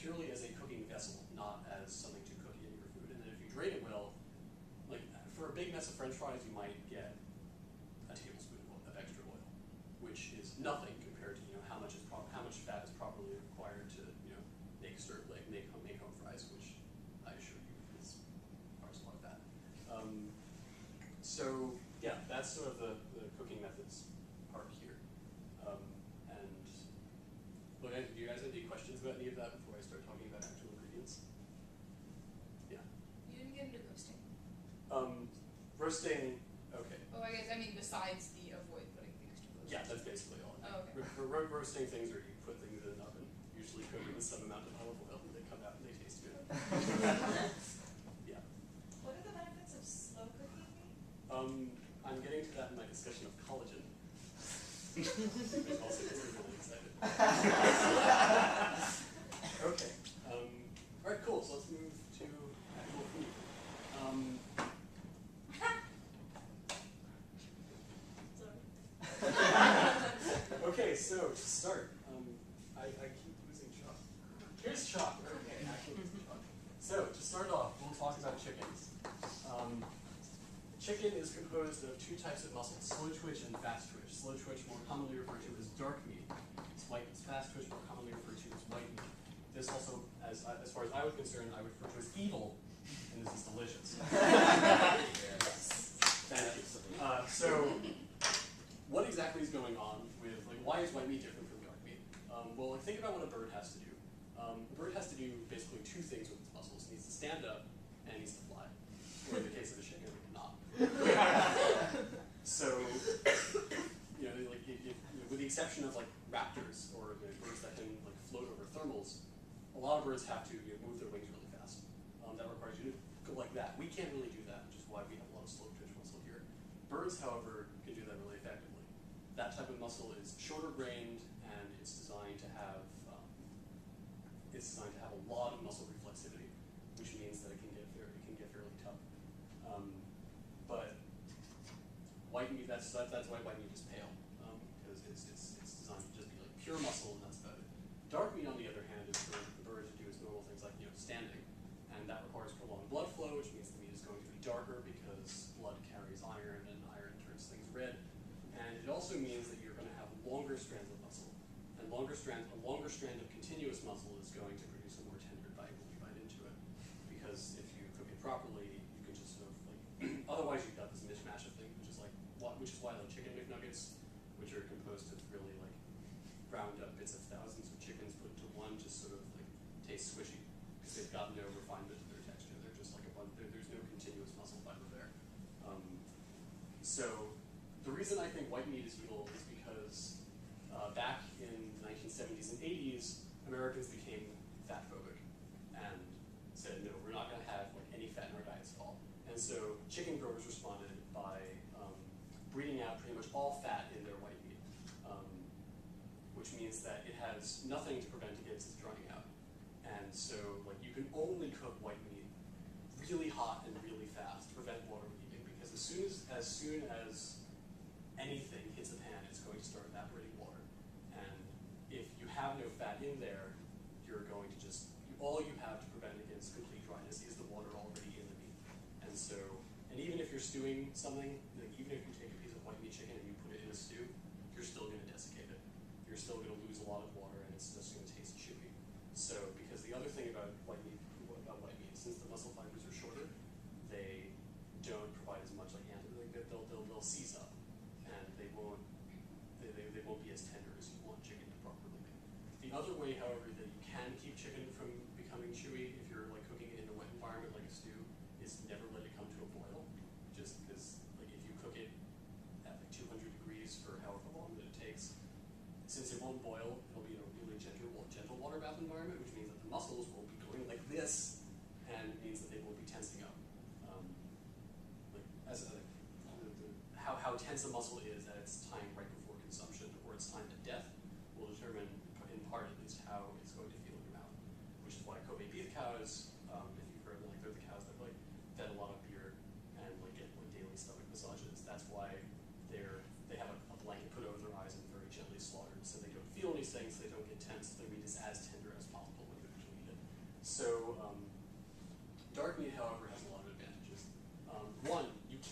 purely as a cooking vessel, not as something to cook in your food. And then if you drain it well, like for a big mess of French fries, you might get a tablespoon of extra oil, which is nothing compared to how much fat is properly required to make home fries, which I assure you is requires a lot of fat. So yeah, that's sort of the cooking methods part here. And look, do you guys have any questions about any of that before I start talking about actual ingredients? Yeah. You didn't get into roasting. Roasting. Okay. Oh, I mean besides the avoid putting things too close. Yeah, that's basically all. Oh, okay. Roasting things, or you put things in an oven, usually cooked with some amount of olive oil, and they come out and they taste good. Yeah. What are the benefits of slow cooking meat? I'm getting to that in my discussion of collagen, which also gets me really excited. Okay. All right, cool. So let's move to actual food. Okay, so to start, I keep losing chalk. Here's chalk. Okay, actually, chalk. So to start off, we'll talk about chickens. Chicken is composed of two types of muscles: slow twitch and fast twitch. Slow twitch, more commonly referred to as dark meat. Fast twitch, more commonly referred to as white meat. This also, as far as I was concerned, I would refer to as evil, and this is delicious. Thank you. So, what exactly is going on with, why is white meat different from dark meat? Well, think about what a bird has to do. A bird has to do basically two things with its muscles. It needs to stand up and it needs to fly. Or in the case of a chicken, it cannot. So, with the exception of raptors or birds that can float over thermals, a lot of birds have to move their wings really fast. That requires you to go like that. We can't really do that, which is why we have a lot of slow twitch muscle here. Birds, however, can do that really effectively. That type of muscle is shorter grained, and it's designed to have a lot of muscle reflexivity, which means that it can get fairly tough. But white meat, that's why white meat is pale, because it's designed to just be pure muscle, and that's about it. Dark meat, on the other hand, is for the bird to do its normal things like standing, and that requires prolonged blood flow, which means the meat is going to be darker because blood carries iron, and iron turns things red. And it also means that you're going to have longer strands of muscle, and a longer strand of continuous muscle is going to produce a more tender bite when you bite into it, because if you cook it properly, you can just sort of otherwise you've got this mishmash of things, which is why chicken McNuggets, which are composed of really ground up bits of thousands of chickens put into one, just sort of taste squishy, because they've got no refinement to their texture. They're just there's no continuous muscle fiber there. So the reason I think white meat is evil is because back in the 1970s and 80s, Americans became fat phobic and said, no, we're not going to have any fat in our diets at all. And so chicken growers responded by breeding out pretty much all fat in their white meat, which means that it has nothing to prevent against its drying out. And so you can only cook white meat really hot and really fast to prevent water leaking, because as soon as anything hits a pan, it's going to start evaporating water. And if you have no fat in there, you're going to all you have to prevent against complete dryness is the water already in the meat. And even if you're stewing something, even if you take a piece of white meat chicken and you put it in a stew, you're still going to desiccate it. You're still going to lose a lot of water, and it's just going to taste chewy. So, because the other thing about white meat, since the muscle fibers are shorter, they don't provide as much they'll seize up, and they won't be as tender as you want chicken to properly be. The other way, however, that you can keep chicken from becoming chewy if you're cooking it in a wet environment like a stew is never let it come to a boil. Just because if you cook it at 200 degrees for however long that it takes, since it won't boil, it'll be in a really gentle water bath environment, which means that the muscles will be going like this, and it means that they will be tensing up. How tense a muscle is at its time right before consumption or its time to death will determine, in part at least, how it's going to feel in your mouth. Which is why Kobe beef cows, if you've heard, they're the cows that fed a lot of beer and get daily stomach massages. That's why they have a blanket put over their eyes and very gently slaughtered, so they don't feel these things, they don't get tense. Their meat is as tender as possible when you actually eat it.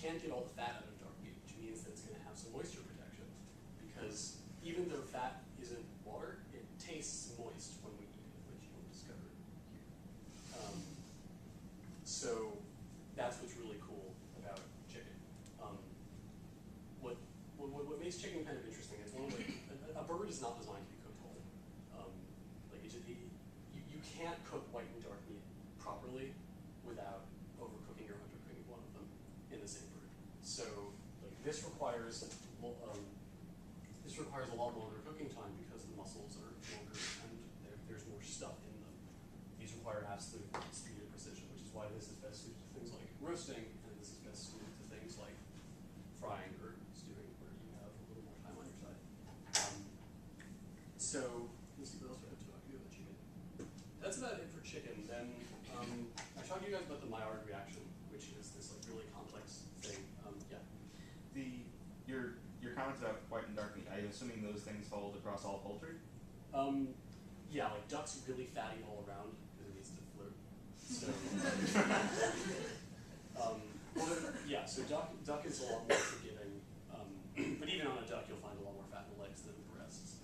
can't get all the fat out of dark meat, which means that it's going to have some moisture protection. Because even though fat isn't water, it tastes moist when we eat it, which you'll discover here. So that's what's really cool about chicken. What makes chicken kind of interesting is one, like, a bird is not designed to be cooked whole. You can't cook white and dark meat properly without overcooking or undercooking one of them in the same bird. So like this requires a lot longer cooking time because the muscles are longer and there's more stuff in them. These require absolute speed and precision, which is why this is best suited to things like roasting, and this is best suited to things like frying or stewing, where you have a little more time on your side. So let's see what else do I have to talk to you about chicken. That's about it for chicken. Then I talked to you guys about the Maillard reaction, which is this like really complex thing. Yeah. Your comments about white and dark meat, I'm assuming those things hold across all poultry? Yeah, like duck's really fatty all around because it needs to float. So, yeah, so duck is a lot more forgiving. But even on a duck, you'll find a lot more fat in the legs than the breasts.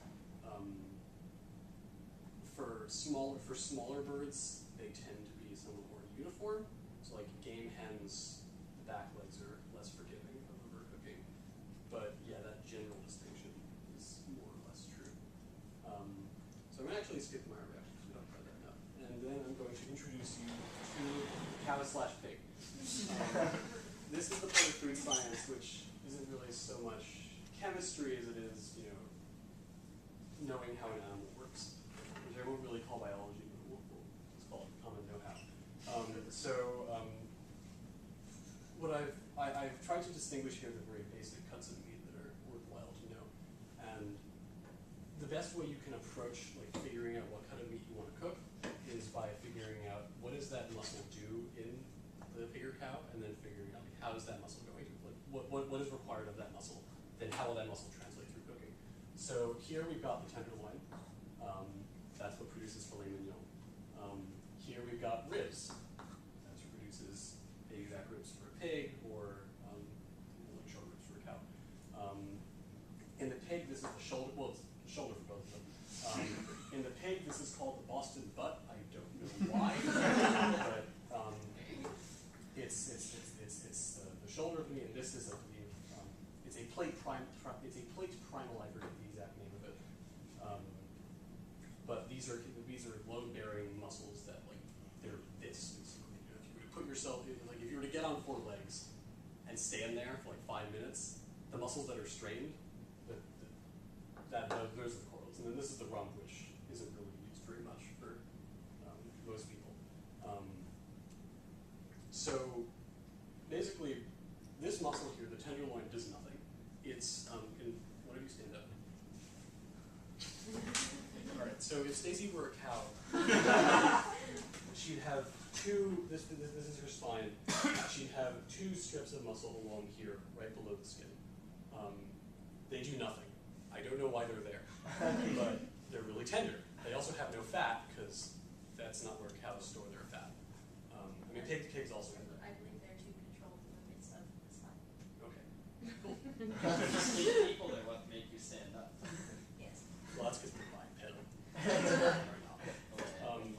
For smaller birds, they tend to be somewhat more uniform. So like game hens, the back legs are less forgiving of overcooking. But yeah, that general distinction is more or less true. So I'm going to actually skip my reaction because we don't cover that enough. And then I'm going to introduce you to cow/pig. This is the part of food science which isn't really so much chemistry as it is, knowing how an animal works, which I won't really call biology, but we'll just call it common know-how. What I've tried to distinguish here the very basic cuts of meat that are worthwhile to know, and the best way you can approach like figuring out what cut of meat you want to cook is by figuring out what does that muscle do in the pig or cow, and then figuring out like, how is that muscle going to, like what is required of that muscle, then how will that muscle translate through cooking. So here we've got the tenderloin. That's what produces filet mignon. Here we've got ribs. That's what produces baby back ribs for a pig, or like short ribs for a cow. In the pig, this is the shoulder. Well, it's the shoulder for both of them. In the pig, this is called the Boston butt. I don't know why, but it's the shoulder of the meat, and this is it's a plate primal. I forget the exact name of it. But these are load-bearing muscles that like they're this. Basically. If you were to put yourself like if you were to get on 4 legs and stand there for like 5 minutes, the muscles that are strained, those are the corals, and then this is the rump, which isn't really used very much for most people. So basically, this muscle here, the tenderloin, does nothing. It's one of you stand up. All right. So if Stacy were a cow, she'd have two. This is her spine. She'd have 2 strips of muscle along here, right below the skin. They do nothing. I don't know why they're there, but they're really tender. They also have no fat because that's not where cows store their fat. I mean, pigs also have that. I believe they're to control the limits of the spine. Okay. Cool. People that want to make you stand up. Yes. Well, that's because they're bipedal.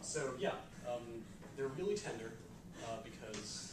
So yeah, they're really tender because